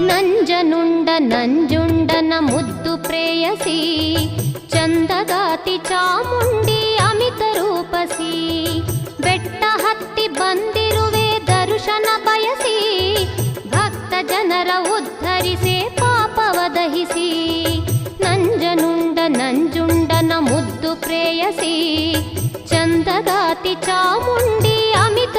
ನಂಜನುಂಡ ನಂಜುಂಡನ ಮುದ್ದು ಪ್ರೇಯಸಿ ಚಂದಗಾತಿ ಚಾಮುಂಡಿ ಅಮಿತ ರೂಪಸಿ ಬೆಟ್ಟ ಹತ್ತಿ ಬಂದಿರುವೆ ದರ್ಶನ ಬಯಸಿ ಭಕ್ತ ಜನರ ಉದ್ಧರಿಸೆ ಪಾಪವ ದಹಿಸಿ ನಂಜನುಂಡ ನಂಜುಂಡನ ಮುದ್ದು ಪ್ರೇಯಸಿ ಚಂದಗಾತಿ ಚಾಮುಂಡಿ ಅಮಿತ